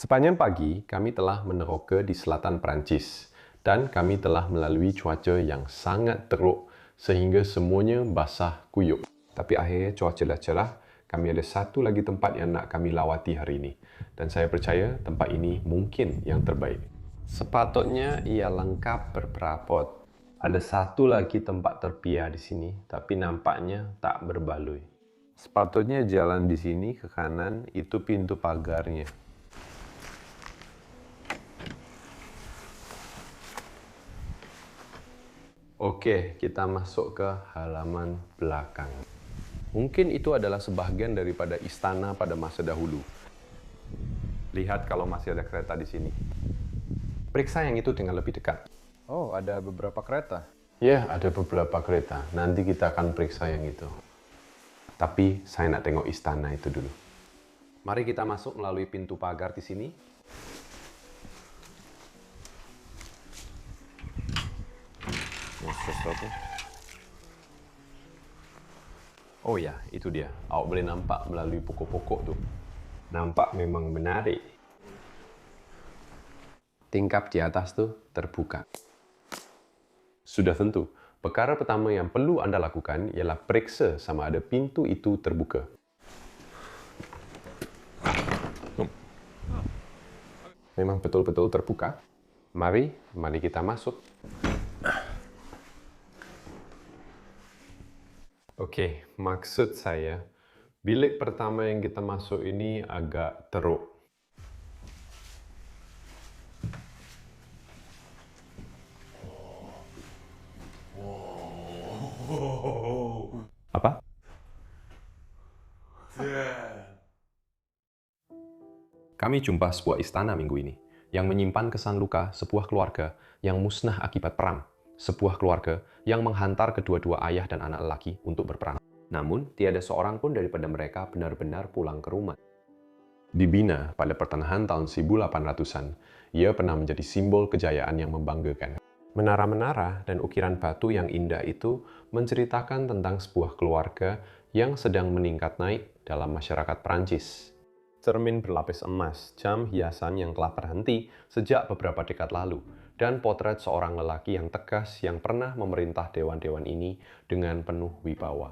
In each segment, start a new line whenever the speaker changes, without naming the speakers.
Sepanjang pagi, kami telah meneroka di selatan Perancis dan kami telah melalui cuaca yang sangat teruk sehingga semuanya basah kuyup. Tapi akhirnya cuaca dah cerah, kami ada satu lagi tempat yang nak kami lawati hari ini. Dan saya percaya tempat ini mungkin yang terbaik. Sepatutnya ia lengkap berperabot. Ada satu lagi tempat terpiah di sini, tapi nampaknya tak berbaloi. Sepatutnya jalan di sini ke kanan, itu pintu pagarnya. Oke, kita masuk ke halaman belakang. Mungkin itu adalah sebahagian daripada istana pada masa dahulu. Lihat kalau masih ada kereta di sini. Periksa yang itu dengan lebih dekat.
Oh, ada beberapa kereta.
Ya, ada beberapa kereta. Nanti kita akan periksa yang itu. Tapi saya nak tengok istana itu dulu. Mari kita masuk melalui pintu pagar di sini. Oh ya, itu dia. Awak boleh nampak melalui pokok-pokok tuh. Nampak memang menarik. Tingkap di atas tuh terbuka. Sudah tentu, perkara pertama yang perlu Anda lakukan ialah periksa sama ada pintu itu terbuka. Memang betul-betul terbuka. Mari kita masuk. Oke, maksud saya, bilik pertama yang kita masuk ini agak teruk. Apa? Kami jumpa sebuah istana minggu ini, yang menyimpan kesan luka sebuah keluarga yang musnah akibat perang. Sebuah keluarga yang menghantar kedua-dua ayah dan anak lelaki untuk berperang. Namun, tiada seorang pun daripada mereka benar-benar pulang ke rumah. Dibina pada pertengahan tahun 1800-an, ia pernah menjadi simbol kejayaan yang membanggakan. Menara-menara dan ukiran batu yang indah itu menceritakan tentang sebuah keluarga yang sedang meningkat naik dalam masyarakat Perancis. Cermin berlapis emas, jam hiasan yang telah berhenti sejak beberapa dekad lalu, dan potret seorang lelaki yang tegas yang pernah memerintah dewan-dewan ini dengan penuh wibawa.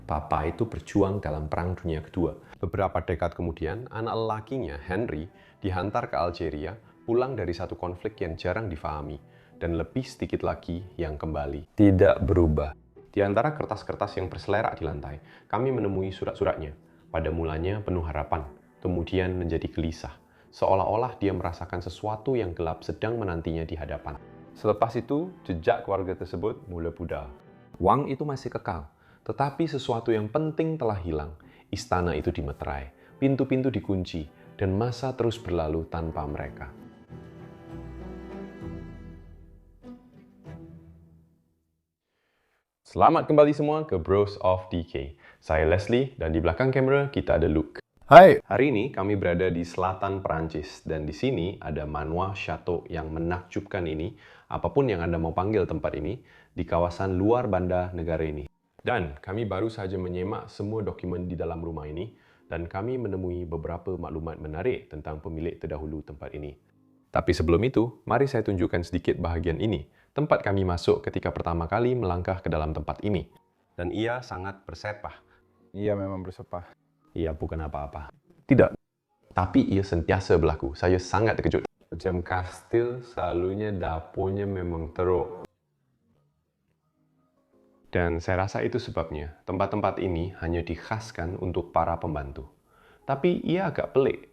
Papa itu berjuang dalam Perang Dunia Kedua. Beberapa dekad kemudian, anak lelakinya, Henry, dihantar ke Algeria, pulang dari satu konflik yang jarang difahami, dan lebih sedikit lagi yang kembali. Tidak berubah. Di antara kertas-kertas yang berselerak di lantai, kami menemui surat-suratnya. Pada mulanya penuh harapan, kemudian menjadi gelisah. Seolah-olah dia merasakan sesuatu yang gelap sedang menantinya di hadapan. Selepas itu, jejak keluarga tersebut mulai pudar. Wang itu masih kekal, tetapi sesuatu yang penting telah hilang. Istana itu dimeterai, pintu-pintu dikunci, dan masa terus berlalu tanpa mereka. Selamat kembali semua ke Bros of DK. Saya Leslie, dan di belakang kamera kita ada Luke.
Hai.
Hari ini kami berada di selatan Perancis, dan di sini ada Manoir Chateau yang menakjubkan ini, apapun yang Anda mau panggil tempat ini, di kawasan luar bandar negara ini. Dan kami baru saja menyemak semua dokumen di dalam rumah ini, dan kami menemui beberapa maklumat menarik tentang pemilik terdahulu tempat ini. Tapi sebelum itu, mari saya tunjukkan sedikit bahagian ini, tempat kami masuk ketika pertama kali melangkah ke dalam tempat ini. Dan ia sangat bersepah.
Iya, memang bersepah.
Ia bukan apa-apa. Tidak. Tapi ia sentiasa berlaku. Saya sangat terkejut. Macam kastil, selalunya dapurnya memang teruk. Dan saya rasa itu sebabnya tempat-tempat ini hanya dikhaskan untuk para pembantu. Tapi ia agak pelik.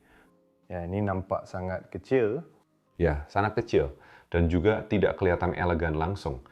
Ya, ini nampak sangat kecil.
Ya, sangat kecil. Dan juga tidak kelihatan elegan langsung.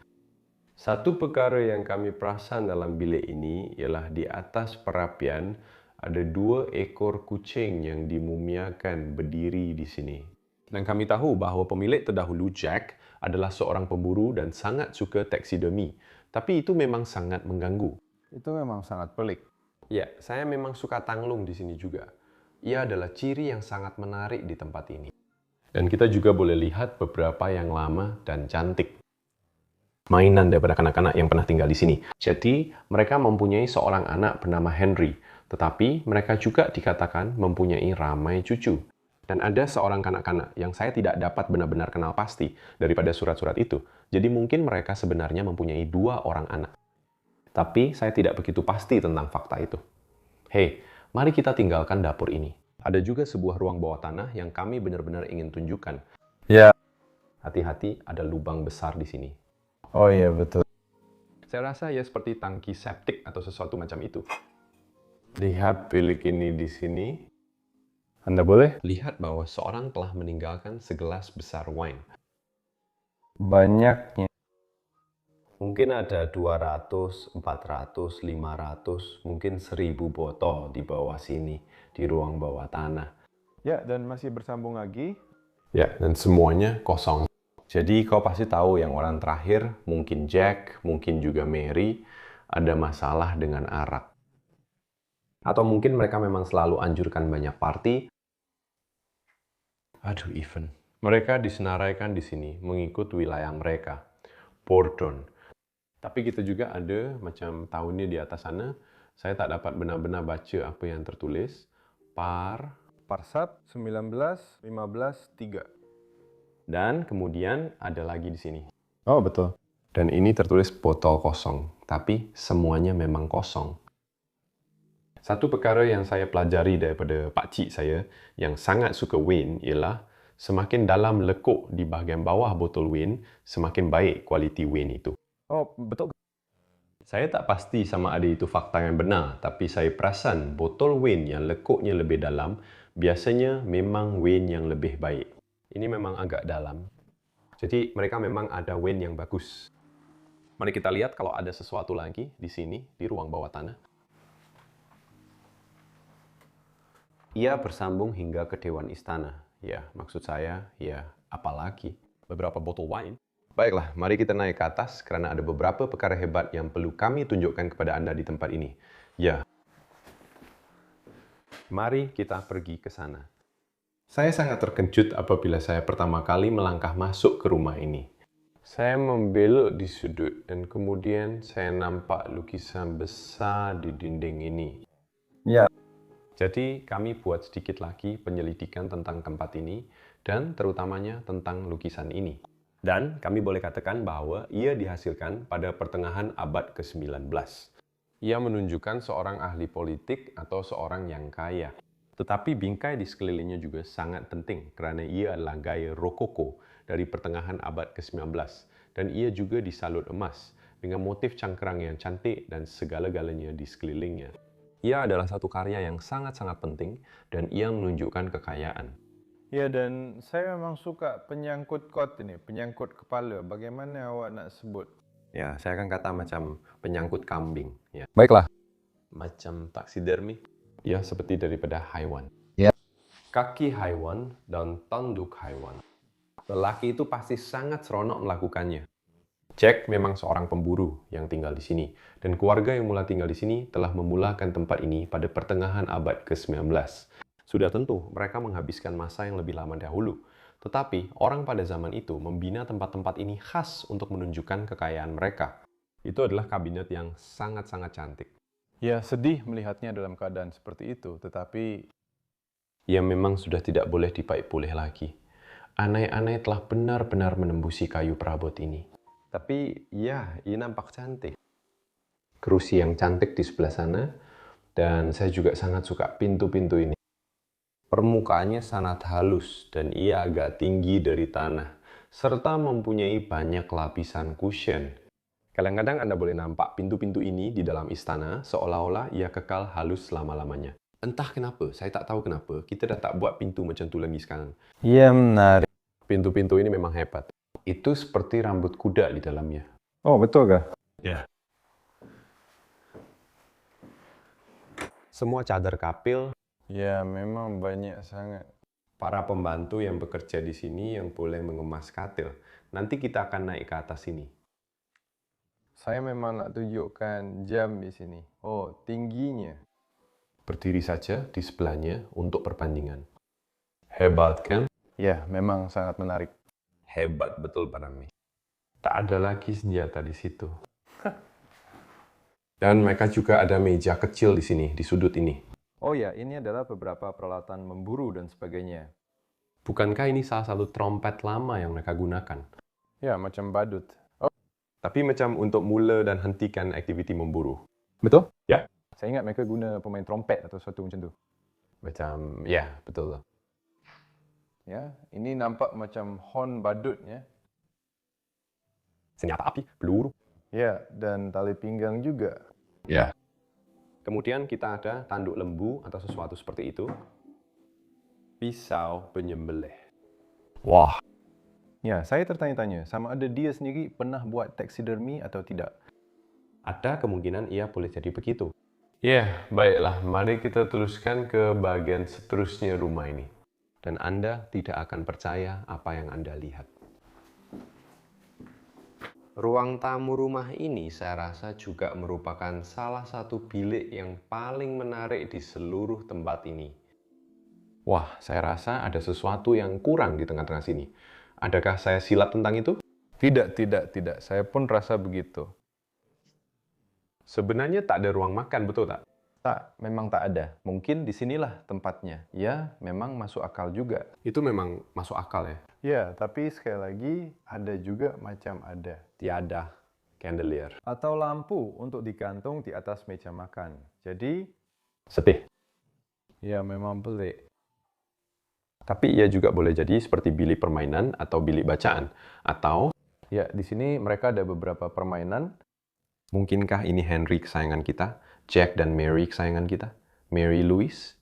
Satu perkara yang kami perasan dalam bilik ini ialah di atas perapian ada 2 ekor kucing yang dimumiakan berdiri di sini. Dan kami tahu bahawa pemilik terdahulu Jack adalah seorang pemburu dan sangat suka taksidermi. Tapi itu memang sangat mengganggu.
Itu memang sangat pelik.
Ya, saya memang suka tanglung di sini juga. Ia adalah ciri yang sangat menarik di tempat ini. Dan kita juga boleh lihat beberapa yang lama dan cantik. Mainan daripada kanak-kanak yang pernah tinggal di sini. Jadi, mereka mempunyai seorang anak bernama Henry, Tetapi mereka juga dikatakan mempunyai ramai cucu. Dan ada seorang kanak-kanak yang saya tidak dapat benar-benar kenal pasti daripada surat-surat itu. Jadi mungkin mereka sebenarnya mempunyai 2 orang anak. Tapi saya tidak begitu pasti tentang fakta itu. Hei, mari kita tinggalkan dapur ini. Ada juga sebuah ruang bawah tanah yang kami benar-benar ingin tunjukkan.
Ya.
Hati-hati, ada lubang besar di sini.
Oh iya, betul.
Saya rasa ya seperti tangki septik atau sesuatu macam itu.
Lihat bilik ini di sini. Anda boleh?
Lihat bahwa seorang telah meninggalkan segelas besar wine.
Banyaknya.
Mungkin ada 200, 400, 500, mungkin 1000 botol di bawah sini, di ruang bawah tanah.
Ya, dan masih bersambung lagi.
Ya, dan semuanya kosong. Jadi kau pasti tahu yang orang terakhir, mungkin Jack, mungkin juga Mary, ada masalah dengan arak. Atau mungkin mereka memang selalu anjurkan banyak party. Aduh, Even. Mereka disenaraikan di sini, mengikut wilayah mereka. Bordon. Tapi kita juga ada macam tahunnya di atas sana. Saya tak dapat benar-benar baca apa yang tertulis.
Parsat 1915-3.
Dan kemudian ada lagi di sini.
Oh, betul.
Dan ini tertulis botol kosong. Tapi semuanya memang kosong. Satu perkara yang saya pelajari daripada pakcik saya yang sangat suka wine ialah semakin dalam lekuk di bahagian bawah botol wine, semakin baik kualiti wine itu.
Oh, betul.
Saya tak pasti sama ada itu fakta yang benar, tapi saya perasan botol wine yang lekuknya lebih dalam biasanya memang wine yang lebih baik. Ini memang agak dalam. Jadi mereka memang ada wine yang bagus. Mari kita lihat kalau ada sesuatu lagi di sini, di ruang bawah tanah. Ia bersambung hingga ke Dewan Istana. Ya, maksud saya, ya apalagi beberapa botol wine. Baiklah, mari kita naik ke atas karena ada beberapa perkara hebat yang perlu kami tunjukkan kepada Anda di tempat ini. Ya. Mari kita pergi ke sana. Saya sangat terkejut apabila saya pertama kali melangkah masuk ke rumah ini. Saya membelok di sudut dan kemudian saya nampak lukisan besar di dinding ini.
Ya.
Jadi kami buat sedikit lagi penyelidikan tentang tempat ini dan terutamanya tentang lukisan ini. Dan kami boleh katakan bahwa ia dihasilkan pada pertengahan abad ke-19. Ia menunjukkan seorang ahli politik atau seorang yang kaya. Tetapi bingkai di sekelilingnya juga sangat penting karena ia adalah gaya rokoko dari pertengahan abad ke-19 dan ia juga disalut emas dengan motif cangkerang yang cantik dan segala-galanya di sekelilingnya. Ia adalah satu karya yang sangat-sangat penting dan ia menunjukkan kekayaan.
Ya, dan saya memang suka penyangkut kot ini, penyangkut kepala. Bagaimana awak nak sebut?
Ya, saya akan kata macam penyangkut kambing. Ya.
Baiklah.
Macam taksidermi. Ya, seperti daripada haiwan.
Ya.
Kaki haiwan dan tanduk haiwan. Lelaki itu pasti sangat seronok melakukannya. Jack memang seorang pemburu yang tinggal di sini, dan keluarga yang mula tinggal di sini telah memulakan tempat ini pada pertengahan abad ke-19. Sudah tentu, mereka menghabiskan masa yang lebih lama dahulu. Tetapi, orang pada zaman itu membina tempat-tempat ini khas untuk menunjukkan kekayaan mereka. Itu adalah kabinet yang sangat-sangat cantik.
Ya, sedih melihatnya dalam keadaan seperti itu, tetapi
ia memang sudah tidak boleh dipaik pulih lagi. Anai-anai telah benar-benar menembusi kayu perabot ini. Tapi, ya, ia nampak cantik. Kerusi yang cantik di sebelah sana, dan saya juga sangat suka pintu-pintu ini. Permukaannya sangat halus dan ia agak tinggi dari tanah, serta mempunyai banyak lapisan cushion. Kadang-kadang Anda boleh nampak pintu-pintu ini di dalam istana seolah-olah ia kekal halus selama-lamanya. Entah kenapa, saya tak tahu kenapa, kita dah tak buat pintu macam tu lagi sekarang.
ya menarik.
Pintu-pintu ini memang hebat. Itu seperti rambut kuda di dalamnya.
Oh, betul kah?
Ya. Semua cadar kapil.
Ya, memang banyak sangat.
Para pembantu yang bekerja di sini yang boleh mengemas katil. Nanti kita akan naik ke atas sini.
Saya memang nak tunjukkan jam di sini. Oh, tingginya.
Berdiri saja di sebelahnya untuk perbandingan. Hebat kan?
Ya, memang sangat menarik.
Hebat betul Parami. Tak ada lagi senjata di situ. Dan mereka juga ada meja kecil di sini, di sudut ini.
Oh ya, ini adalah beberapa peralatan memburu dan sebagainya.
Bukankah ini salah satu trompet lama yang mereka gunakan?
Ya, macam badut. Oh,
Tapi macam untuk mula dan hentikan aktiviti memburu.
betul?
Ya.
Saya ingat mereka guna pemain trompet atau sesuatu macam tu.
Macam, ya, betul.
Ya, ini nampak macam horn badut ya.
Senjata api, peluru.
Ya, dan tali pinggang juga.
Ya. Kemudian kita ada tanduk lembu atau sesuatu seperti itu. Pisau penyembelih. Wah.
Ya, saya tertanya-tanya, sama ada dia sendiri pernah buat taxidermi atau tidak?
Ada kemungkinan ia boleh jadi begitu. Ya, baiklah. Mari kita teruskan ke bagian seterusnya rumah ini. Dan Anda tidak akan percaya apa yang Anda lihat. Ruang tamu rumah ini saya rasa juga merupakan salah satu bilik yang paling menarik di seluruh tempat ini. Wah, saya rasa ada sesuatu yang kurang di tengah-tengah sini. Adakah saya silap tentang itu?
Tidak. Saya pun rasa begitu.
Sebenarnya tak ada ruang makan, betul tak?
Tak, memang tak ada. Mungkin di sinilah tempatnya. Ya, memang masuk akal juga.
Itu memang masuk akal ya?
Ya, tapi sekali lagi ada juga macam ada.
Tiada chandelier.
Atau lampu untuk digantung di atas meja makan. Jadi,
Sedih.
ya memang pelik.
Tapi ia juga boleh jadi seperti bilik permainan atau bilik bacaan. Atau,
Ya, di sini mereka ada beberapa permainan.
mungkinkah ini Henry kesayangan kita? Jack dan Mary kesayangan kita? Mary Louise?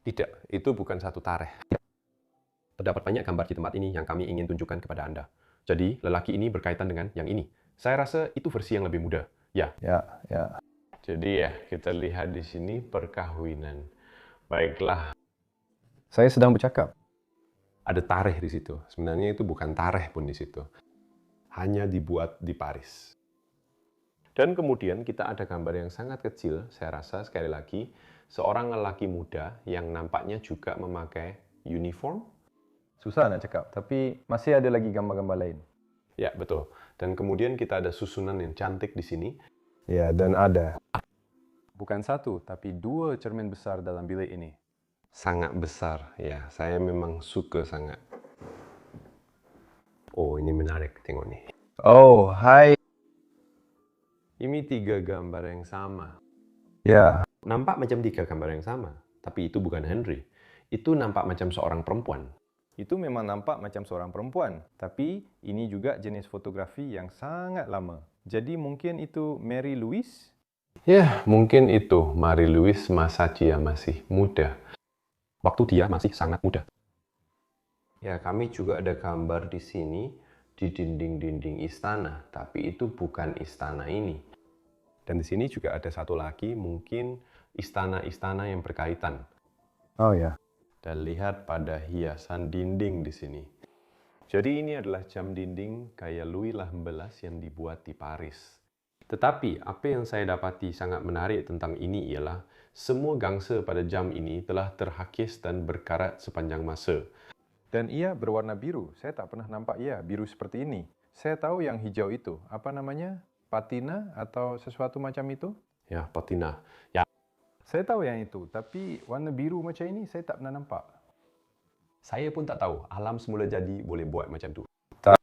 Tidak, itu bukan satu tareh. Terdapat banyak gambar di tempat ini yang kami ingin tunjukkan kepada Anda. Jadi, lelaki ini berkaitan dengan yang ini. Saya rasa itu versi yang lebih muda. Ya.
Ya.
Jadi ya, kita lihat di sini perkawinan. Baiklah,
Saya sedang bercakap.
ada tareh di situ. Sebenarnya itu bukan tareh pun di situ. Hanya dibuat di Paris. Dan kemudian kita ada gambar yang sangat kecil, saya rasa sekali lagi, seorang lelaki muda yang nampaknya juga memakai uniform.
Susah nak cakap, tapi masih ada lagi gambar-gambar lain.
Ya, betul. Dan kemudian kita ada susunan yang cantik di sini.
Ya, dan ada. Bukan satu, tapi 2 cermin besar dalam bilik ini.
Sangat besar, ya. Saya memang suka sangat. Oh, ini menarik, tengok nih.
Oh, hai.
Ini 3 gambar yang sama.
Ya.
Nampak macam 3 gambar yang sama, tapi itu bukan Henry. Itu nampak macam seorang perempuan.
Itu memang nampak macam seorang perempuan, tapi ini juga jenis fotografi yang sangat lama. Jadi mungkin itu Mary Louise?
Ya, mungkin itu Mary Louise masa dia masih muda. Waktu dia masih sangat muda. Ya, kami juga ada gambar di sini di dinding-dinding istana, tapi itu bukan istana ini. Dan di sini juga ada satu lagi, mungkin istana-istana yang berkaitan.
Oh ya.
Dan lihat pada hiasan dinding di sini. Jadi ini adalah jam dinding gaya Louis XVIII yang dibuat di Paris. Tetapi apa yang saya dapati sangat menarik tentang ini ialah semua gangsa pada jam ini telah terhakis dan berkarat sepanjang masa.
Dan ia berwarna biru. Saya tak pernah nampak ia biru seperti ini. Saya tahu yang hijau itu. Apa namanya? Patina atau sesuatu macam itu?
Ya, patina. Ya,
Saya tahu yang itu, tapi warna biru macam ini saya tak pernah nampak.
saya pun tak tahu alam semula jadi boleh buat macam tu.
Tak.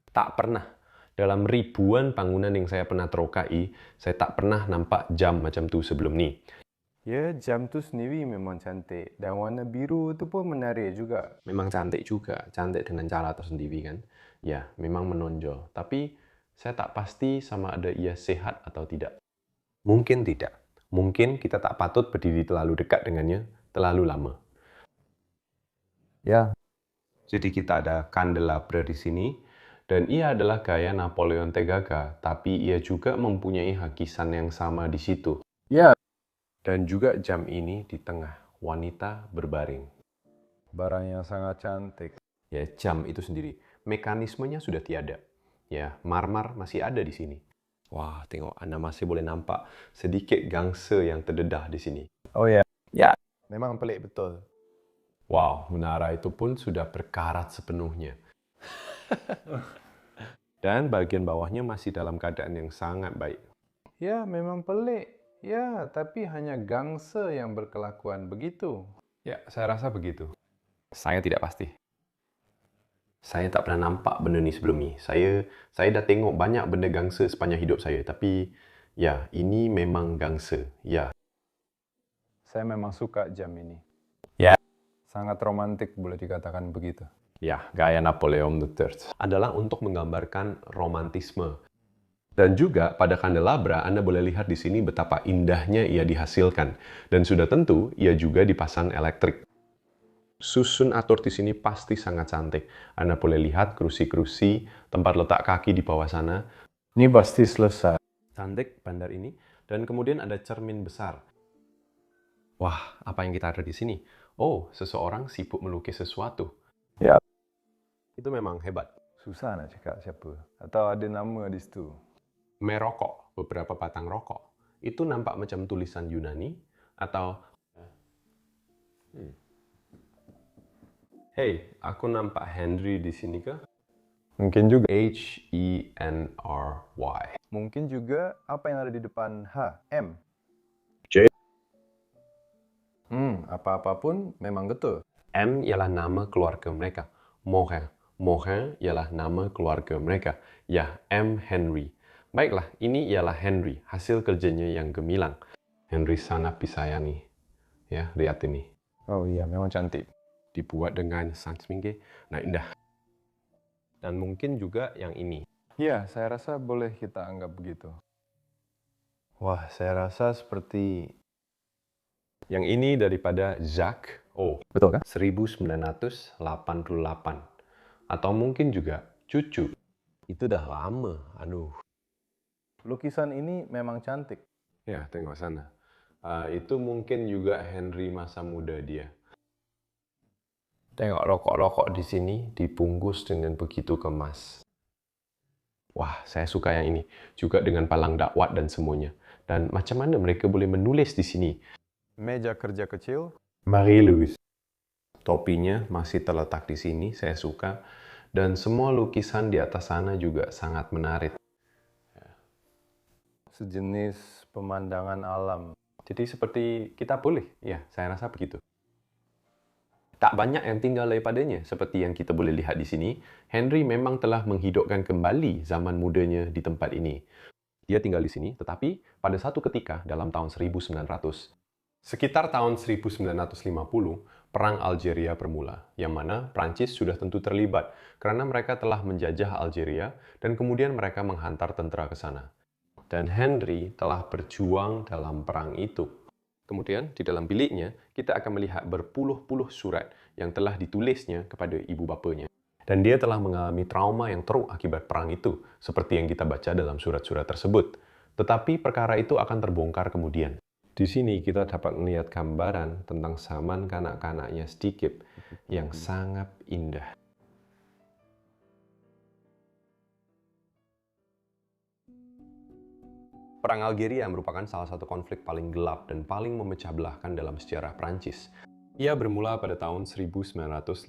Tak pernah. Dalam ribuan bangunan yang saya pernah terokai, saya tak pernah nampak jam macam tu sebelum ni.
Ya, jam tu sendiri memang cantik. Dan warna biru tu pun menarik juga.
Memang cantik juga, cantik dengan cara tersendiri kan. Ya, memang menonjol. Tapi saya tak pasti sama ada ia sehat atau tidak. Mungkin tidak. Mungkin kita tak patut berdiri terlalu dekat dengannya terlalu lama.
Ya.
Jadi kita ada candelabra di sini. Dan ia adalah gaya Napoleon Tegaga, tapi ia juga mempunyai hakisan yang sama di situ.
Ya.
Dan juga jam ini di tengah, wanita berbaring.
Barang yang sangat cantik.
Ya, jam itu sendiri. Mekanismenya sudah tiada. Ya, marmer masih ada di sini. Wah, tengok Anda masih boleh nampak sedikit gangsa yang terdedah di sini.
Oh ya.
Ya.
Memang pelik betul.
Wow, menara itu pun sudah berkarat sepenuhnya. Dan bagian bawahnya masih dalam keadaan yang sangat baik.
Ya, memang pelik. Ya, tapi hanya gangsa yang berkelakuan begitu.
Ya, saya rasa begitu. Saya tidak pasti. Saya tak pernah nampak benda ni sebelum ni. Saya dah tengok banyak benda gangsa sepanjang hidup saya. Tapi, ya, ini memang gangsa. Ya.
Saya memang suka jam ini.
Ya.
Sangat romantik boleh dikatakan begitu.
Ya, gaya Napoleon III. Adalah untuk menggambarkan romantisme. Dan juga pada kandelabra Anda boleh lihat di sini betapa indahnya ia dihasilkan. Dan sudah tentu ia juga dipasang elektrik. Susun atur di sini pasti sangat cantik. Anda boleh lihat kerusi-kerusi, tempat letak kaki di bawah sana.
Ini pasti selesai.
Cantik bandar ini. Dan kemudian ada cermin besar. Wah, apa yang kita ada di sini? Oh, seseorang sibuk melukis sesuatu.
Ya.
Itu memang hebat.
Susah nak cakap siapa. Atau ada nama di situ.
Merokok, beberapa batang rokok. Itu nampak macam tulisan Yunani atau Hey, aku nampak Henry di sini kah?
Mungkin juga.
Henry.
Mungkin juga apa yang ada di depan H, M.
J.
Apa-apapun memang betul.
M ialah nama keluarga mereka. Morin. Morin ialah nama keluarga mereka. Ya, M. Henry. Baiklah, ini ialah Henry, hasil kerjanya yang gemilang. Henry sangat disayani. Ya, lihat ini.
Oh iya, memang cantik.
Dibuat dengan sansmingge. Nah, indah. Dan mungkin juga yang ini.
Ya, saya rasa boleh kita anggap begitu. Wah, saya rasa seperti...
Yang ini daripada Jacques O.
Betul kan?
1988. Atau mungkin juga cucu. Itu dah lama. Aduh.
Lukisan ini memang cantik.
Ya, tengok sana. Itu mungkin juga Henry masa muda dia. Tengok rokok-rokok di sini dibungkus dengan begitu kemas. Wah, saya suka yang ini. Juga dengan palang dakwat dan semuanya. Dan macam mana mereka boleh menulis di sini?
Meja kerja kecil.
Marie-Louise. Topinya masih terletak di sini, saya suka. Dan semua lukisan di atas sana juga sangat menarik.
Sejenis pemandangan alam.
Jadi seperti kita boleh, ya saya rasa begitu. Tak banyak yang tinggal daripadanya, seperti yang kita boleh lihat di sini. Henry memang telah menghidupkan kembali zaman mudanya di tempat ini. Dia tinggal di sini, tetapi pada satu ketika dalam tahun 1900, sekitar tahun 1950, Perang Algeria bermula, yang mana Prancis sudah tentu terlibat karena mereka telah menjajah Algeria dan kemudian mereka menghantar tentara ke sana. Dan Henry telah berjuang dalam perang itu. Kemudian, di dalam biliknya, kita akan melihat berpuluh-puluh surat yang telah ditulisnya kepada ibu bapanya. Dan dia telah mengalami trauma yang teruk akibat perang itu, seperti yang kita baca dalam surat-surat tersebut. Tetapi perkara itu akan terbongkar kemudian. Di sini kita dapat melihat gambaran tentang zaman kanak-kanaknya sedikit yang sangat indah. Perang Algeria merupakan salah satu konflik paling gelap dan paling memecah belahkan dalam sejarah Prancis. Ia bermula pada tahun 1954,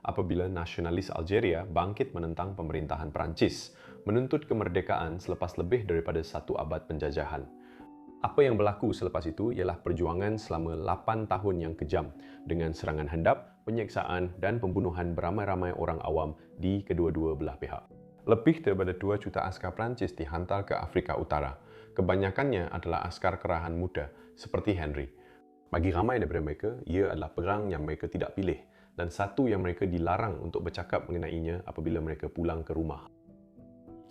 apabila nasionalis Algeria bangkit menentang pemerintahan Prancis, menuntut kemerdekaan selepas lebih daripada 1 abad penjajahan. Apa yang berlaku selepas itu ialah perjuangan selama 8 tahun yang kejam, dengan serangan hendap, penyiksaan, dan pembunuhan beramai-ramai orang awam di kedua-dua belah pihak. Lebih daripada 2 juta askar Prancis dihantar ke Afrika Utara. Kebanyakannya adalah askar kerahan muda, seperti Henry. Bagi ramai daripada mereka, ia adalah perang yang mereka tidak pilih, dan satu yang mereka dilarang untuk bercakap mengenainya apabila mereka pulang ke rumah.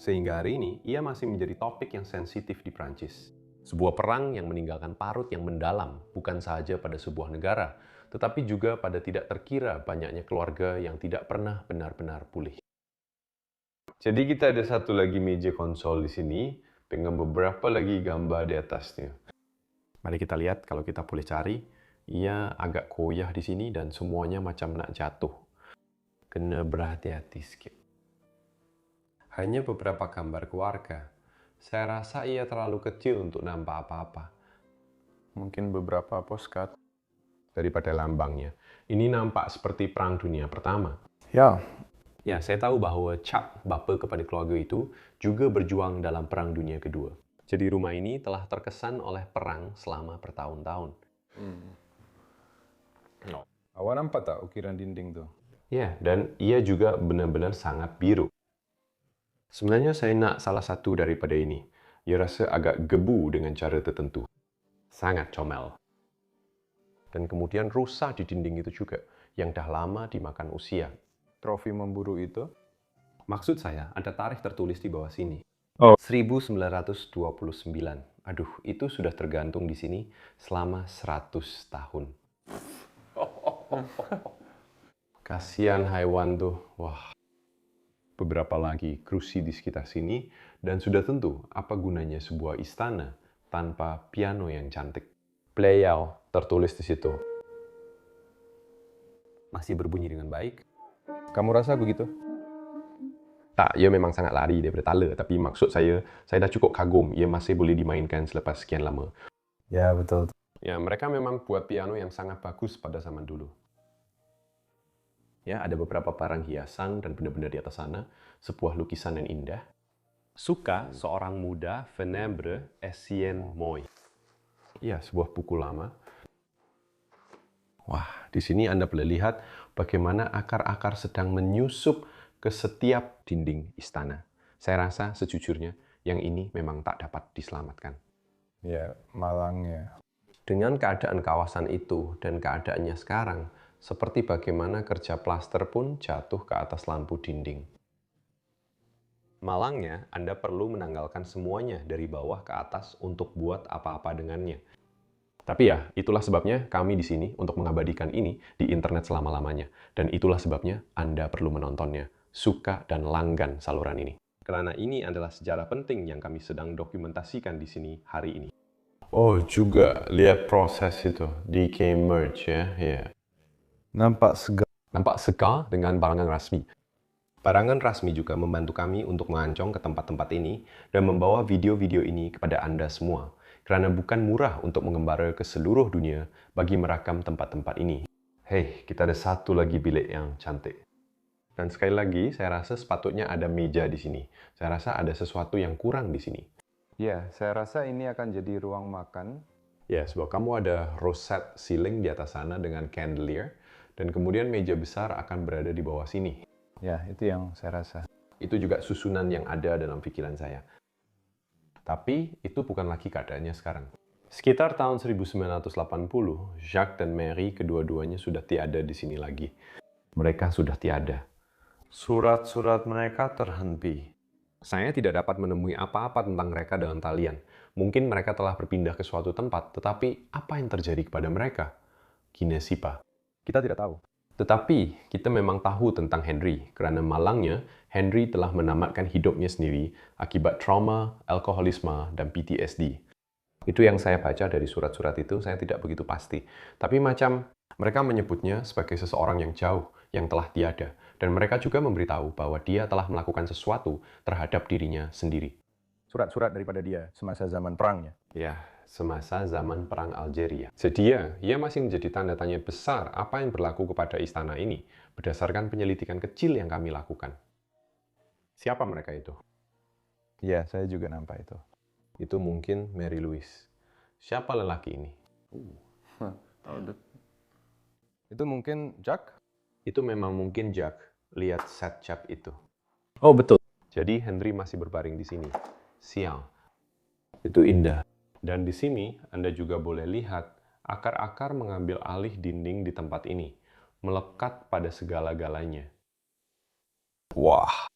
Sehingga hari ini, ia masih menjadi topik yang sensitif di Prancis. Sebuah perang yang meninggalkan parut yang mendalam, bukan sahaja pada sebuah negara, tetapi juga pada tidak terkira banyaknya keluarga yang tidak pernah benar-benar pulih. Jadi kita ada satu lagi meja konsol di sini dengan beberapa lagi gambar di atasnya. Mari kita lihat kalau kita boleh cari. Ia agak koyah di sini dan semuanya macam nak jatuh. Kena berhati-hati sikit. Hanya beberapa gambar keluarga. Saya rasa ia terlalu kecil untuk nampak apa-apa.
Mungkin beberapa postcard.
Daripada lambangnya. Ini nampak seperti Perang Dunia Pertama.
Ya.
Ya, saya tahu bahwa Chuck, bapa kepada keluarga itu, juga berjuang dalam Perang Dunia Kedua. Jadi rumah ini telah terkesan oleh perang selama bertahun-tahun.
Awak nampak tak ukiran dinding tuh?
Ya, dan ia juga benar-benar sangat biru. Sebenarnya saya nak salah satu daripada ini. Ia rasa agak gebu dengan cara tertentu. Sangat comel. Dan kemudian rusa di dinding itu juga, yang dah lama dimakan usia.
Trofi memburu itu?
Maksud saya, ada tarikh tertulis di bawah sini.
Oh.
1929. Aduh, itu sudah tergantung di sini selama 100 tahun. Kasihan haiwan tuh. Wah. Beberapa lagi kerusi di sekitar sini, dan sudah tentu apa gunanya sebuah istana tanpa piano yang cantik. Playau tertulis di situ. Masih berbunyi dengan baik.
Kamu rasa begitu?
Tak, ia memang sangat lari daripada tala, tapi maksud saya dah cukup kagum ia masih boleh dimainkan selepas sekian lama.
Ya, betul.
Ya, mereka memang buat piano yang sangat bagus pada zaman dulu. Ya, ada beberapa barang hiasan dan benda-benda di atas sana, sebuah lukisan yang indah. Suka seorang muda Venebre Etienne Moy. Ya, sebuah buku lama. Wah, di sini Anda boleh lihat bagaimana akar-akar sedang menyusup ke setiap dinding istana. Saya rasa sejujurnya yang ini memang tak dapat diselamatkan.
Ya, malangnya.
Dengan keadaan kawasan itu dan keadaannya sekarang, seperti bagaimana kerja plaster pun jatuh ke atas lampu dinding. Malangnya, Anda perlu menanggalkan semuanya dari bawah ke atas untuk buat apa-apa dengannya. Tapi ya, itulah sebabnya kami di sini untuk mengabadikan ini di internet selama-lamanya. Dan itulah sebabnya Anda perlu menontonnya, suka dan langgan saluran ini. Karena ini adalah sejarah penting yang kami sedang dokumentasikan di sini hari ini. Oh, juga lihat proses itu, decay merge ya. Yeah.
Nampak segar.
Nampak segar dengan barangan rasmi. Barangan rasmi juga membantu kami untuk mengancong ke tempat-tempat ini dan membawa video-video ini kepada Anda semua. Karena bukan murah untuk mengembara ke seluruh dunia bagi merakam tempat-tempat ini. Hei, kita ada satu lagi bilik yang cantik. Dan sekali lagi, saya rasa sepatutnya ada meja di sini. Saya rasa ada sesuatu yang kurang di sini.
Ya, saya rasa ini akan jadi ruang makan.
Ya, sebab kamu ada rosette ceiling di atas sana dengan chandelier, dan kemudian meja besar akan berada di bawah sini.
Ya, itu yang saya rasa.
Itu juga susunan yang ada dalam pikiran saya. Tapi itu bukan lagi keadaannya sekarang. Sekitar tahun 1980, Jacques dan Mary kedua-duanya sudah tiada di sini lagi. Mereka sudah tiada. Surat-surat mereka terhenti. Saya tidak dapat menemui apa-apa tentang mereka dalam talian. Mungkin mereka telah berpindah ke suatu tempat, tetapi apa yang terjadi kepada mereka? Kinesipa. Kita tidak tahu. Tetapi kita memang tahu tentang Henry, karena malangnya Henry telah menamatkan hidupnya sendiri akibat trauma, alkoholisme, dan PTSD. Itu yang saya baca dari surat-surat itu, saya tidak begitu pasti. Tapi macam mereka menyebutnya sebagai seseorang yang jauh, yang telah tiada. Dan mereka juga memberitahu bahwa dia telah melakukan sesuatu terhadap dirinya sendiri.
Surat-surat daripada dia semasa zaman perangnya.
Ya, semasa zaman Perang Algeria. Jadi ia masih menjadi tanda tanya besar apa yang berlaku kepada istana ini, berdasarkan penyelidikan kecil yang kami lakukan. Siapa mereka itu?
Ya, saya juga nampak itu.
Itu mungkin Mary Louise. Siapa lelaki ini?
Itu mungkin Jack?
Itu memang mungkin Jack. Lihat set cap itu.
Oh, betul.
Jadi Henry masih berbaring di sini. Siang. Itu indah. Dan di sini Anda juga boleh lihat akar-akar mengambil alih dinding di tempat ini, melekat pada segala-galanya. Wah.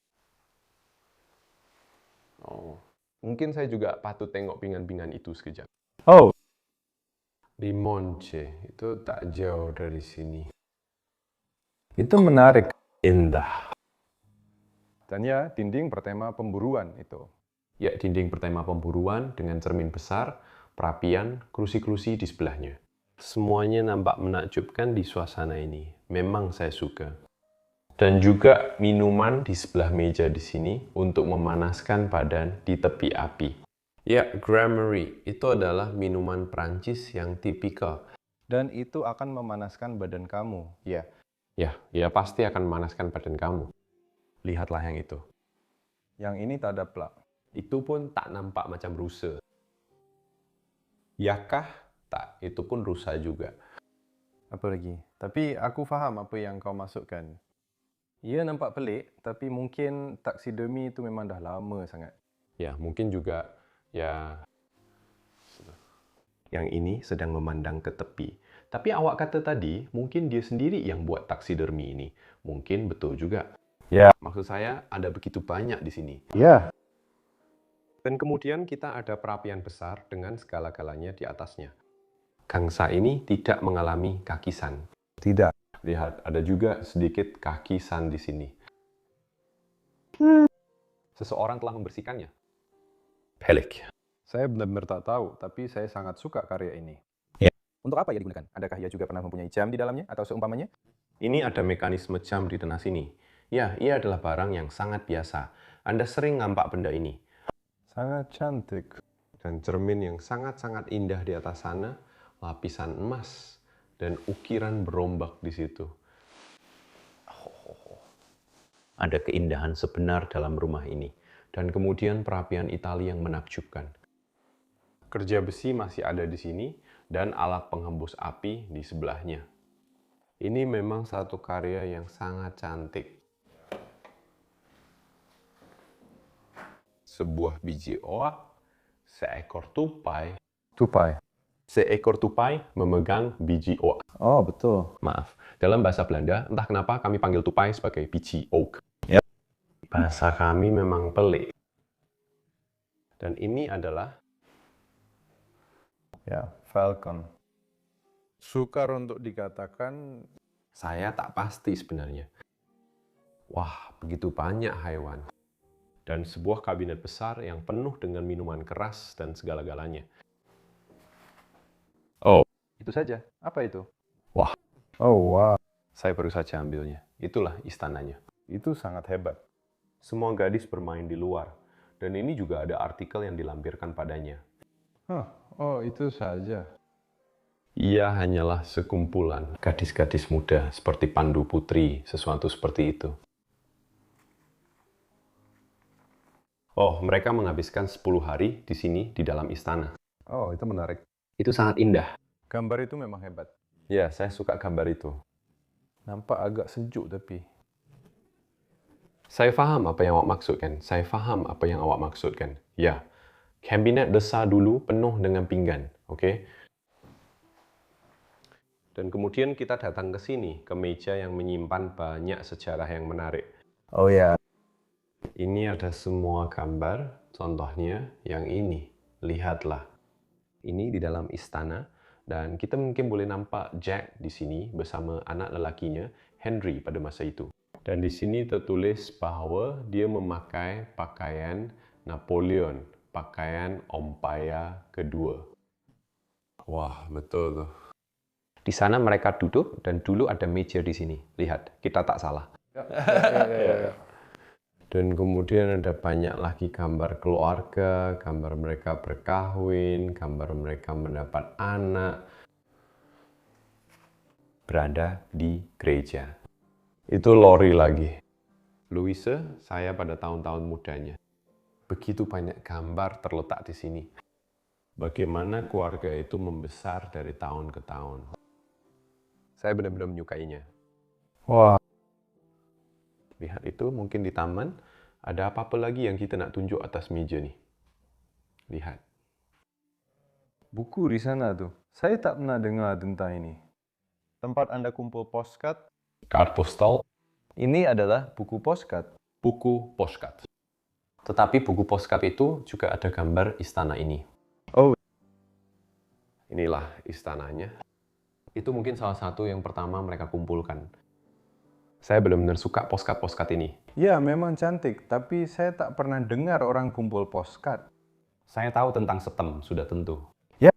Oh. Mungkin saya juga patut tengok pinggan-pinggan itu sekejap.
Oh.
Di Monce, itu tak jauh dari sini.
Itu menarik.
Indah.
Dan ya, dinding bertema pemburuan itu.
Ya, dinding bertema pemburuan dengan cermin besar, perapian, kerusi-kerusi di sebelahnya. Semuanya nampak menakjubkan di suasana ini. Memang saya suka. Dan juga minuman di sebelah meja di sini untuk memanaskan badan di tepi api. Ya, Gramery itu adalah minuman Prancis yang tipikal.
Dan itu akan memanaskan badan kamu.
Ya, pasti akan memanaskan badan kamu. Lihatlah yang itu.
Yang ini tak ada plak.
Itu pun tak nampak macam rusa. Yakah? Tak, itu pun rusa juga.
Apa lagi? Tapi aku faham apa yang kau masukkan. Ia nampak pelik, tapi mungkin taksidermi itu memang dah lama sangat.
Ya, mungkin juga ya yang ini sedang memandang ke tepi. Tapi awak kata tadi, mungkin dia sendiri yang buat taksidermi ini. Mungkin betul juga.
Ya.
Maksud saya, ada begitu banyak di sini.
Ya.
Dan kemudian kita ada perapian besar dengan segala-galanya di atasnya. Gangsa ini tidak mengalami kakisan.
Tidak.
Lihat, ada juga sedikit kakisan di sini. Seseorang telah membersihkannya. Pelik.
Saya benar-benar tak tahu, tapi saya sangat suka karya ini. Untuk apa ia digunakan? Adakah ia juga pernah mempunyai jam di dalamnya atau seumpamanya?
Ini ada mekanisme jam di tanah sini. Ya, ia adalah barang yang sangat biasa. Anda sering nampak benda ini.
Sangat cantik.
Dan cermin yang sangat-sangat indah di atas sana, lapisan emas, dan ukiran berombak di situ. Ada keindahan sebenar dalam rumah ini. Dan kemudian perapian Italia yang menakjubkan. Kerja besi masih ada di sini, dan alat penghembus api di sebelahnya. Ini memang satu karya yang sangat cantik. Sebuah biji oak, seekor tupai.
Tupai.
Seekor tupai memegang biji oak.
Oh, betul.
Maaf, dalam bahasa Belanda, entah kenapa kami panggil tupai sebagai biji oak.
Yep.
Bahasa kami memang pelik. Dan ini adalah
Ya, falcon. Sukar untuk dikatakan.
saya tak pasti sebenarnya. Wah, begitu banyak hewan. Dan sebuah kabinet besar yang penuh dengan minuman keras dan segala-galanya. Oh,
Itu saja. Apa itu?
wah,
Oh, wow.
saya baru saja ambilnya. Itulah istananya.
Itu sangat hebat.
Semua gadis bermain di luar. Dan ini juga ada artikel yang dilampirkan padanya.
Oh, itu saja.
Ia hanyalah sekumpulan gadis-gadis muda seperti Pandu Putri, sesuatu seperti itu. Oh, mereka menghabiskan 10 hari di sini di dalam istana.
Oh, itu menarik.
Itu sangat indah.
Gambar itu memang hebat.
Ya, saya suka gambar itu.
Nampak agak sejuk tapi.
Saya paham apa yang awak maksudkan. Saya paham apa yang awak maksudkan. Ya, kabinet besar dulu penuh dengan pinggan, oke? Dan kemudian kita datang ke sini, ke meja yang menyimpan banyak sejarah yang menarik.
Oh ya.
Ini ada semua gambar, contohnya yang ini. Lihatlah. Ini di dalam istana, dan kita mungkin boleh nampak Jack di sini bersama anak lelakinya, Henry pada masa itu. Dan di sini tertulis bahwa dia memakai pakaian Napoleon, pakaian Empire kedua. Wah, betul tuh. Di sana mereka duduk, dan dulu ada meja di sini. Lihat, kita tak salah. Dan kemudian ada banyak lagi gambar keluarga, gambar mereka berkahwin, gambar mereka mendapat anak. Berada di gereja. Itu Lori lagi. Louise, saya pada tahun-tahun mudanya. Begitu banyak gambar terletak di sini. Bagaimana keluarga itu membesar dari tahun ke tahun. Saya benar-benar menyukainya.
Wah.
Lihat itu, mungkin di taman, ada apa-apa lagi yang kita nak tunjuk atas meja nih. Lihat.
Buku di sana tuh. Saya tak pernah dengar tentang ini. Tempat Anda kumpul postcard.
Card postal,
Ini adalah buku postcard.
buku postcard. Tetapi buku postcard itu juga ada gambar istana ini.
Oh.
Inilah istananya. Itu mungkin salah satu yang pertama mereka kumpulkan. Saya benar-benar suka postcard-postcard ini.
Ya, memang cantik. Tapi saya tak pernah dengar orang kumpul postcard.
Saya tahu tentang setem, sudah tentu.
Ya.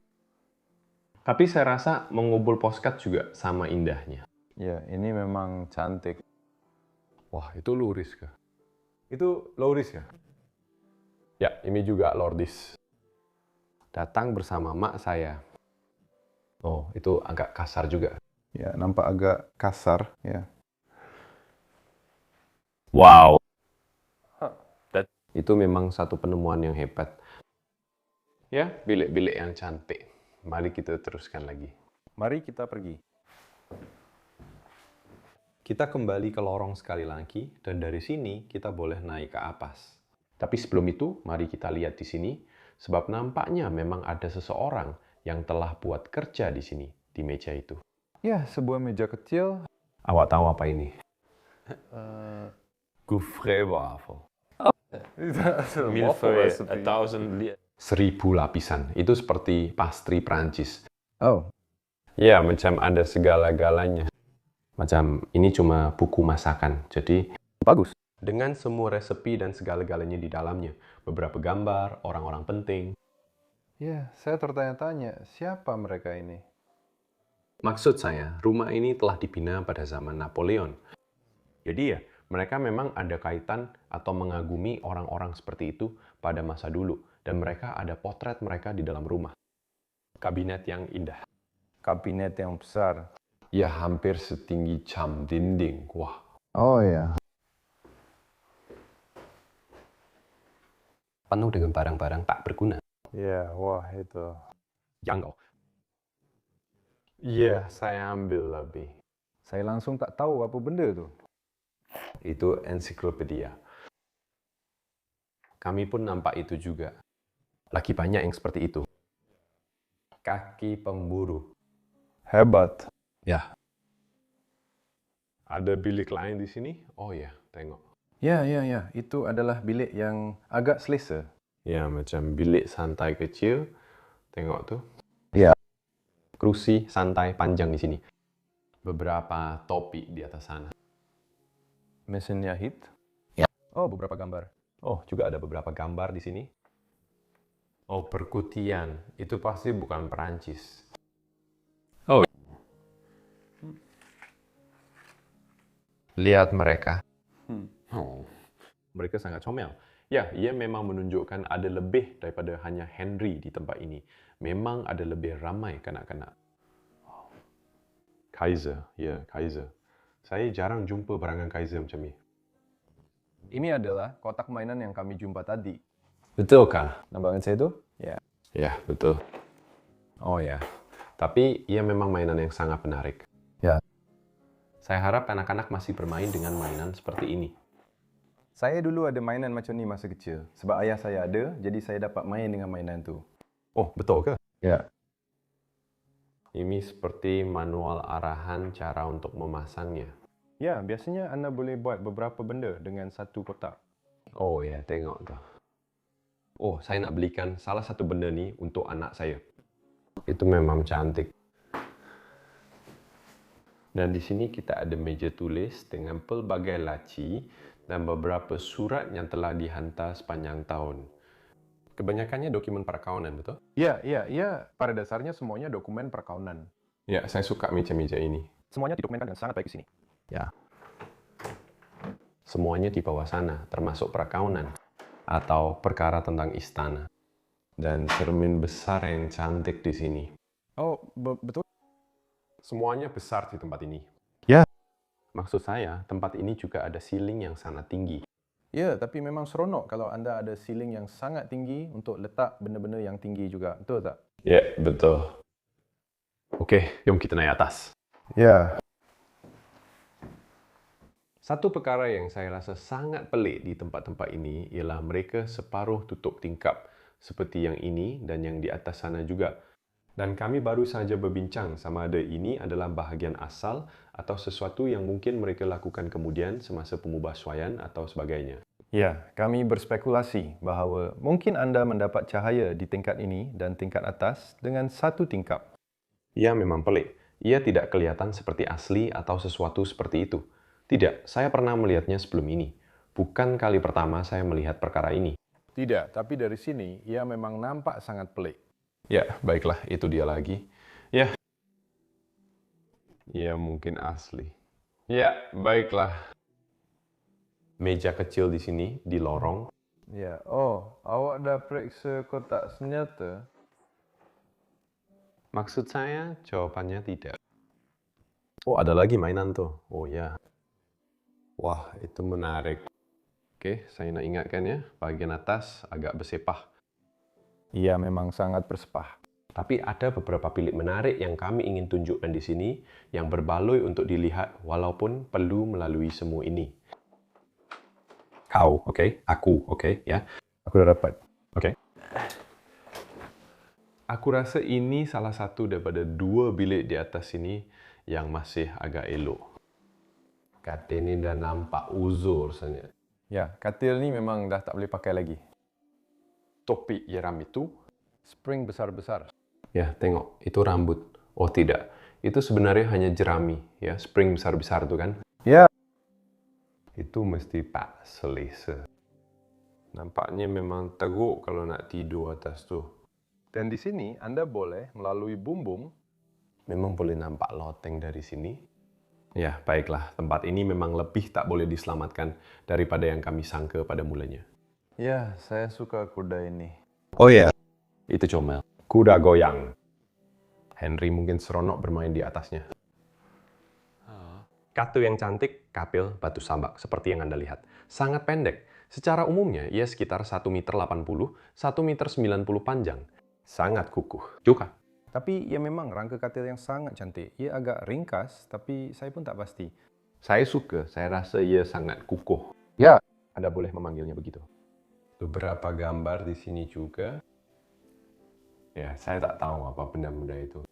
Tapi saya rasa mengumpul postcard juga sama indahnya.
Ya, ini memang cantik.
Wah, itu luris kah?
Itu Lauris ya?
Ya, ini juga Lordis. Datang bersama mak saya. Oh, itu agak kasar juga.
Ya, nampak agak kasar. Ya.
Wow. Itu memang satu penemuan yang hebat. Ya, bilik-bilik yang cantik. Mari kita teruskan lagi.
Mari kita pergi.
Kita kembali ke lorong sekali lagi, dan dari sini kita boleh naik ke atas. Tapi sebelum itu, mari kita lihat di sini, sebab nampaknya memang ada seseorang yang telah buat kerja di sini, di meja itu.
Ya, sebuah meja kecil.
Awak tahu apa ini? Gouffre wafel. Millefeuille, 1000 lapisan. Itu seperti pastry Prancis.
Oh,
Ya, macam ada segala-galanya. Macam ini cuma buku masakan. Jadi,
bagus.
dengan semua resepi dan segala-galanya di dalamnya. Beberapa gambar, orang-orang penting.
Ya, saya tertanya-tanya, siapa mereka ini?
Maksud saya, rumah ini telah dibina pada zaman Napoleon. Jadi ya, mereka memang ada kaitan atau mengagumi orang-orang seperti itu pada masa dulu. Dan mereka ada potret mereka di dalam rumah. Kabinet yang indah.
Kabinet yang besar.
Ya, hampir setinggi jam dinding. Wah.
Oh ya.
Penuh dengan barang-barang tak berguna.
Ya, wah itu.
Yang kau. Iya, saya ambil lebih.
Saya langsung tak tahu apa benda tuh.
Itu ensiklopedia. Kami pun nampak itu juga. Lagi banyak yang seperti itu. Kaki pemburu.
Hebat.
Ya. Ada bilik lain di sini? Oh ya, tengok.
Ya. Itu adalah bilik yang agak selesa.
Ya, macam bilik santai kecil. Tengok tuh.
Ya.
Kursi santai panjang di sini. Beberapa topi di atas sana.
Mesin jahit.
Ya.
Oh, beberapa gambar.
Oh, juga ada beberapa gambar di sini. Oh, perkutian. Itu pasti bukan Perancis. Oh. Lihat mereka. Oh, mereka sangat comel. Ya, ia memang menunjukkan ada lebih daripada hanya Henry di tempat ini. Memang ada lebih ramai kanak-kanak. Kaiser, ya, Kaiser. Saya jarang jumpa barangan Kaiser macam ni.
Ini adalah kotak mainan yang kami jumpa tadi.
Betulkah?
Nampak saya itu? Ya.
Ya, betul. Oh ya. Tapi ia memang mainan yang sangat menarik.
Ya.
Saya harap anak-anak masih bermain dengan mainan seperti ini.
Saya dulu ada mainan macam ni masa kecil. Sebab ayah saya ada, jadi saya dapat main dengan mainan tu.
Oh, betul ke?
Ya.
Ini seperti manual arahan cara untuk memasangnya.
Ya, biasanya anda boleh buat beberapa benda dengan satu kotak.
Oh ya, tengok tuh. Oh, saya nak belikan salah satu benda ni untuk anak saya. Itu memang cantik. Dan di sini kita ada meja tulis dengan pelbagai laci dan beberapa surat yang telah dihantar sepanjang tahun. Kebanyakannya dokumen perkawinan, betul?
Ya. Pada dasarnya semuanya dokumen perkawinan.
Ya, saya suka meja-meja ini.
Semuanya didokumenkan dengan sangat baik di sini.
Ya. Semuanya di bawah sana, termasuk perkawinan atau perkara tentang istana. Dan cermin besar yang cantik di sini.
Oh, betul?
Semuanya besar di tempat ini.
Ya.
Maksud saya, tempat ini juga ada ceiling yang sangat tinggi.
Ya, tapi memang seronok kalau anda ada ceiling yang sangat tinggi untuk letak benda-benda yang tinggi juga. Betul tak?
Ya, betul. Oke, jom kita naik atas.
Ya.
Satu perkara yang saya rasa sangat pelik di tempat-tempat ini ialah mereka separuh tutup tingkap, seperti yang ini dan yang di atas sana juga. Dan kami baru saja berbincang sama ada ini adalah bahagian asal atau sesuatu yang mungkin mereka lakukan kemudian semasa pemubahsyuayan atau sebagainya.
Ya, kami berspekulasi bahawa mungkin anda mendapat cahaya di tingkat ini dan tingkat atas dengan satu tingkap.
Ia memang pelik. Ia tidak kelihatan seperti asli atau sesuatu seperti itu. Tidak, saya pernah melihatnya sebelum ini. Bukan kali pertama saya melihat perkara ini.
Tidak, tapi dari sini ia memang nampak sangat pelik.
Ya, baiklah, itu dia lagi. Ya. Ya, mungkin asli. Ya, baiklah. Meja kecil di sini, di lorong.
Ya, oh, awak dah periksa kotak senjata?
Maksud saya, jawabannya tidak. Oh, ada lagi mainan tuh. Oh ya. Wah, itu menarik. Oke, saya nak ingatkan ya, bagian atas agak bersepah.
Iya, memang sangat bersepah.
Tapi ada beberapa bilik menarik yang kami ingin tunjukkan di sini, yang berbaloi untuk dilihat walaupun perlu melalui semua ini. Kau, oke? Aku, oke? Ya.
Aku udah dapat.
Oke. Aku rasa ini salah satu daripada 2 bilik di atas sini yang masih agak elok. Katil ini dah nampak uzur rasanya.
Ya, katil ni memang dah tak boleh pakai lagi.
Topi Yeram itu,
Spring besar-besar.
ya tengok, itu rambut. Oh tidak, itu sebenarnya hanya jerami, ya spring besar-besar itu kan.
Ya.
Itu mesti Pak selesa. Nampaknya memang teruk kalau nak tidur atas tuh.
Dan di sini Anda boleh melalui bumbung.
Memang boleh nampak loteng dari sini. Ya, baiklah. Tempat ini memang lebih tak boleh diselamatkan daripada yang kami sangka pada mulanya.
Ya, saya suka kuda ini.
Oh ya, itu comel. Kuda goyang. Henry mungkin seronok bermain di atasnya. Katu yang cantik, kapil batu sambak, seperti yang Anda lihat. Sangat pendek. Secara umumnya, ia sekitar 1,80 meter, 1,90 meter panjang. Sangat kukuh. Juga.
Tapi ya memang rangka katil yang sangat cantik. Ia agak ringkas, tapi saya pun tak pasti.
Saya suka, saya rasa ia sangat kukuh.
Ya.
Anda boleh memanggilnya begitu. Beberapa gambar di sini juga. Ya, saya tak tahu apa benda-benda itu.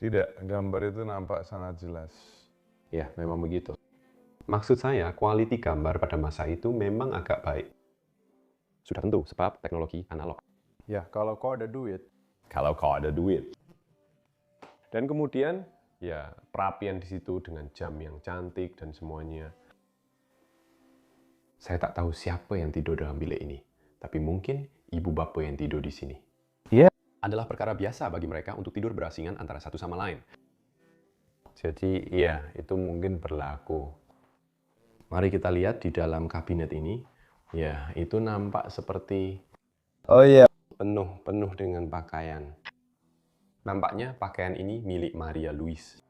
Tidak, gambar itu nampak sangat jelas.
Ya, memang begitu. Maksud saya, kualiti gambar pada masa itu memang agak baik. Sudah tentu, sebab teknologi analog.
Ya, kalau kau ada duit.
Kalau kau ada duit. Dan kemudian, ya, perapian di situ dengan jam yang cantik dan semuanya. Saya tak tahu siapa yang tidur dalam bilik ini, tapi mungkin ibu bapa yang tidur di sini.
Ya.
Adalah perkara biasa bagi mereka untuk tidur berasingan antara satu sama lain. Jadi, iya, itu mungkin berlaku. Mari kita lihat di dalam kabinet ini. Ya, itu nampak seperti
Oh iya.
penuh dengan pakaian. Nampaknya pakaian ini milik Maria Louise.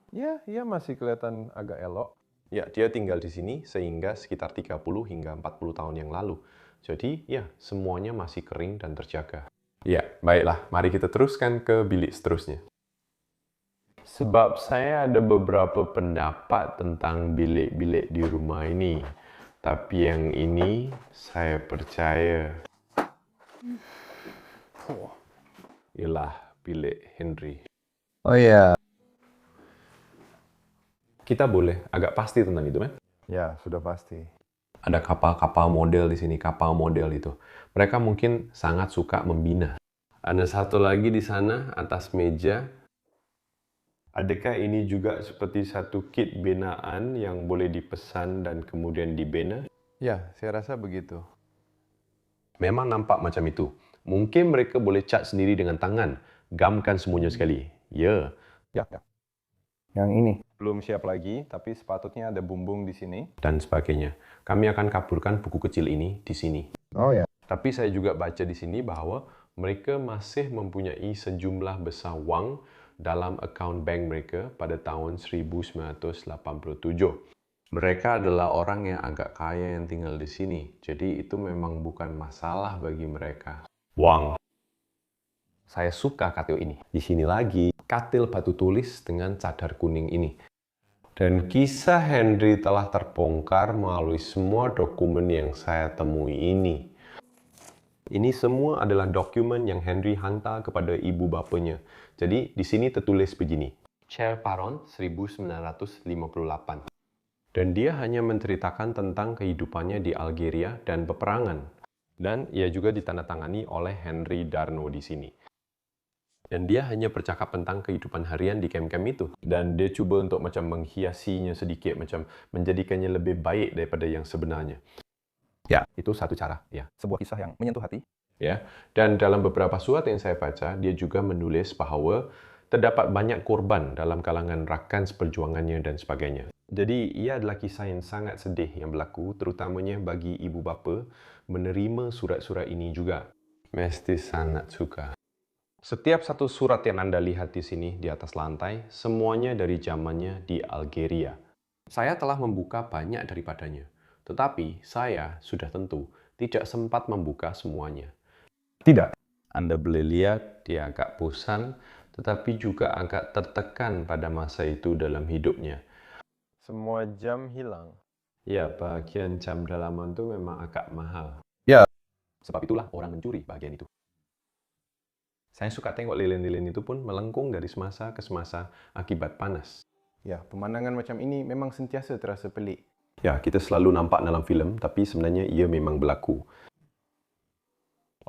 Ya, ia masih kelihatan agak elok.
Ya, dia tinggal di sini sehingga sekitar 30 hingga 40 tahun yang lalu. Jadi, ya, semuanya masih kering dan terjaga. Ya, baiklah. Mari kita teruskan ke bilik seterusnya. Sebab saya ada beberapa pendapat tentang bilik-bilik di rumah ini. Tapi yang ini, saya percaya. Ialah bilik Henry.
Oh iya.
Kita boleh agak pasti tentang itu, kan?
Ya, sudah pasti.
Ada kapal-kapal model di sini, kapal model itu. Mereka mungkin sangat suka membina. Ada satu lagi di sana, atas meja. Adakah ini juga seperti satu kit binaan yang boleh dipesan dan kemudian dibina?
Ya, saya rasa begitu.
Memang nampak macam itu. Mungkin mereka boleh cat sendiri dengan tangan. Gamkan semuanya sekali. Ya.
Ya. Yang ini. Belum siap lagi, tapi sepatutnya ada bumbung di sini.
Dan sebagainya. Kami akan kaburkan buku kecil ini di sini.
Oh ya.
Tapi saya juga baca di sini bahwa mereka masih mempunyai sejumlah besar wang dalam akaun bank mereka pada tahun 1987. Mereka adalah orang yang agak kaya yang tinggal di sini, jadi itu memang bukan masalah bagi mereka. Wang. Saya suka katil ini. Di sini lagi, katil batu tulis dengan cadar kuning ini. Dan kisah Henry telah terbongkar melalui semua dokumen yang saya temui ini. Ini semua adalah dokumen yang Henry hantar kepada ibu bapanya. Jadi, di sini tertulis begini. Cher Paron 1958. Dan dia hanya menceritakan tentang kehidupannya di Algeria dan peperangan. Dan ia juga ditandatangani oleh Henry Darno di sini. Dan dia hanya bercakap tentang kehidupan harian di kem-kem itu. Dan dia cuba untuk macam menghiasinya sedikit, macam menjadikannya lebih baik daripada yang sebenarnya. Ya, itu satu cara. Ya.
Sebuah kisah yang menyentuh hati.
Ya, dan dalam beberapa surat yang saya baca, dia juga menulis bahawa terdapat banyak korban dalam kalangan rakan seperjuangannya dan sebagainya. Jadi, ia adalah kisah yang sangat sedih yang berlaku, terutamanya bagi ibu bapa menerima surat-surat ini juga. Mesti sangat suka. Setiap satu surat yang Anda lihat di sini di atas lantai, semuanya dari zamannya di Algeria. Saya telah membuka banyak daripadanya. Tetapi saya sudah tentu tidak sempat membuka semuanya.
Tidak.
Anda boleh lihat dia agak bosan, tetapi juga agak tertekan pada masa itu dalam hidupnya.
Semua jam hilang.
Ya, bagian jam dalaman itu memang agak mahal.
Ya.
Sebab itulah orang mencuri bagian itu. Saya suka tengok lilin-lilin itu pun melengkung dari semasa ke semasa akibat panas.
Ya, pemandangan macam ini memang sentiasa terasa pelik.
Ya, kita selalu nampak dalam filem, tapi sebenarnya ia memang berlaku.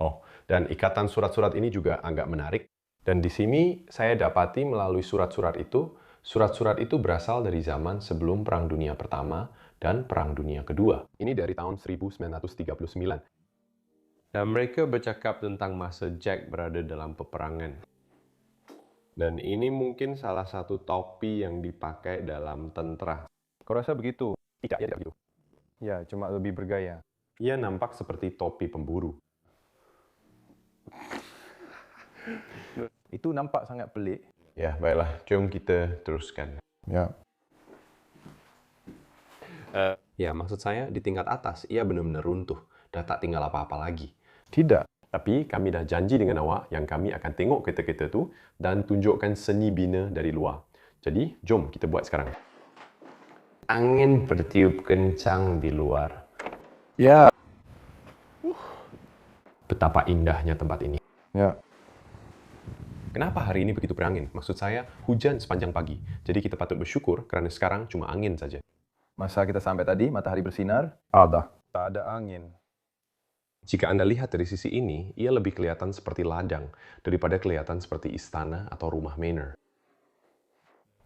Oh, dan ikatan surat-surat ini juga agak menarik. Dan di sini saya dapati melalui surat-surat itu berasal dari zaman sebelum Perang Dunia Pertama dan Perang Dunia Kedua. Ini dari tahun 1939. Dan mereka bercakap tentang masa Jack berada dalam peperangan. Dan ini mungkin salah satu topi yang dipakai dalam tentara.
Kau rasa begitu?
Tidak, ya tidak begitu.
Ya, cuma lebih bergaya.
Ia nampak seperti topi pemburu.
Itu nampak sangat pelik.
Ya, baiklah. Jom kita teruskan.
Ya.
Ya, maksud saya di tingkat atas, ia benar-benar runtuh. Dah tak tinggal apa-apa lagi.
Tidak.
Tapi kami dah janji dengan awak yang kami akan tengok kereta-kereta tu dan tunjukkan seni bina dari luar. Jadi, jom kita buat sekarang. Angin bertiup kencang di luar.
Ya.
Betapa indahnya tempat ini.
Ya.
Kenapa hari ini begitu berangin? Maksud saya, hujan sepanjang pagi. Jadi kita patut bersyukur kerana sekarang cuma angin saja.
Masa kita sampai tadi, matahari bersinar? Ada. Tak ada angin.
Jika Anda lihat dari sisi ini, ia lebih kelihatan seperti ladang daripada kelihatan seperti istana atau rumah manor.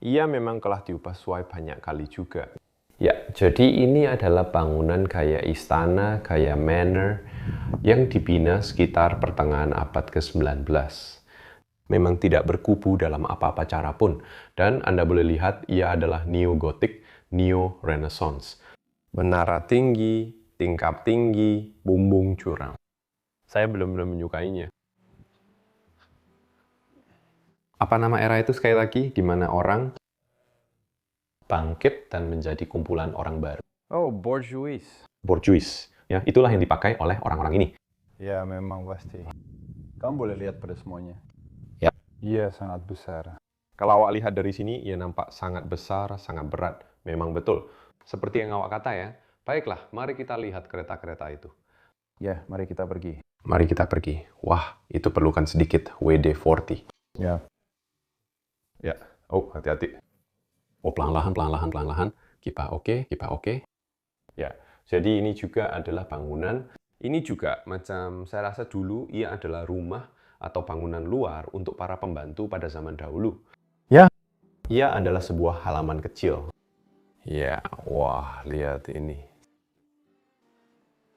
Ia memang telah diupasuai banyak kali juga. Ya, jadi ini adalah bangunan gaya istana, gaya manor yang dibina sekitar pertengahan abad ke-19. Memang tidak berkubu dalam apa-apa cara pun, dan Anda boleh lihat ia adalah neo-gotik, neo-renaissance. Menara tinggi, tingkap tinggi, bumbung curam. Saya benar-benar menyukainya. Apa nama era itu sekali lagi, di mana orang bangkit dan menjadi kumpulan orang baru?
Oh, bourgeois.
Bourgeois. Ya, itulah yang dipakai oleh orang-orang ini.
Ya, memang pasti. Kamu boleh lihat pada semuanya.
Ya.
Iya, sangat besar.
Kalau awak lihat dari sini, ia nampak sangat besar, sangat berat. Memang betul. Seperti yang awak kata ya. Baiklah, mari kita lihat kereta-kereta itu.
Ya, mari kita pergi.
Mari kita pergi. Wah, itu perlukan sedikit WD-40.
Ya.
Ya. Oh, hati-hati. Oh, pelan-lahan. Kipa oke. Ya, jadi ini juga adalah bangunan. Ini juga macam saya rasa dulu ia adalah rumah atau bangunan luar untuk para pembantu pada zaman dahulu.
Ya.
Ia adalah sebuah halaman kecil. Ya, wah, lihat ini.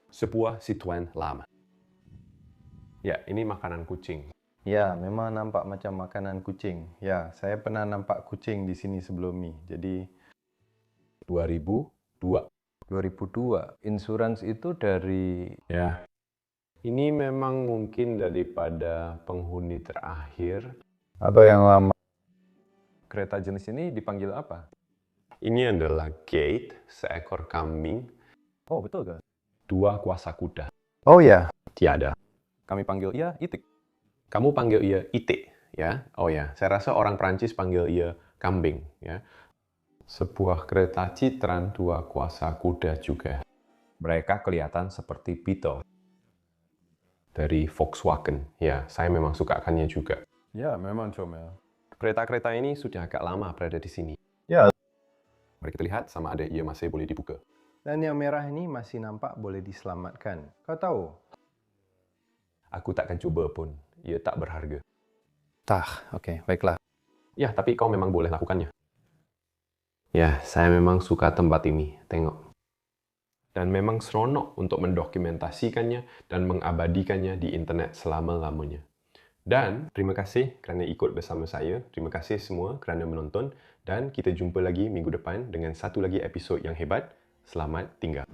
Sebuah Citroen lama. Ya, ini makanan kucing.
Ya, memang nampak macam makanan kucing. Ya, saya pernah nampak kucing di sini sebelum ini. Jadi
2002.
2002. Insurans itu dari...
Ya. Ini memang mungkin daripada penghuni terakhir.
Atau yang lama. Kereta jenis ini dipanggil apa?
Ini adalah Gate, seekor kambing,
Oh, betul kan?
2 kuasa kuda.
Oh ya.
Tiada.
Kami panggil ia itik.
Kamu panggil ia itik, ya? Oh ya, saya rasa orang Prancis panggil ia kambing, ya. Sebuah kereta citran 2 kuasa kuda juga. Mereka kelihatan seperti Beetle. Dari Volkswagen. Ya, saya memang sukakannya juga.
Ya, memang comel.
Kereta-kereta ini sudah agak lama berada di sini.
Ya.
Mari kita lihat sama ada ia masih boleh dibuka.
Dan yang merah ini masih nampak boleh diselamatkan. Kau tahu?
Aku takkan coba pun. Ia tak berharga.
Oke, baiklah.
Ya, tapi kau memang boleh lakukannya. Ya, saya memang suka tempat ini. Tengok. Dan memang seronok untuk mendokumentasikannya dan mengabadikannya di internet selama-lamanya. Dan terima kasih kerana ikut bersama saya. Terima kasih semua kerana menonton. Dan kita jumpa lagi minggu depan dengan satu lagi episod yang hebat. Selamat tinggal.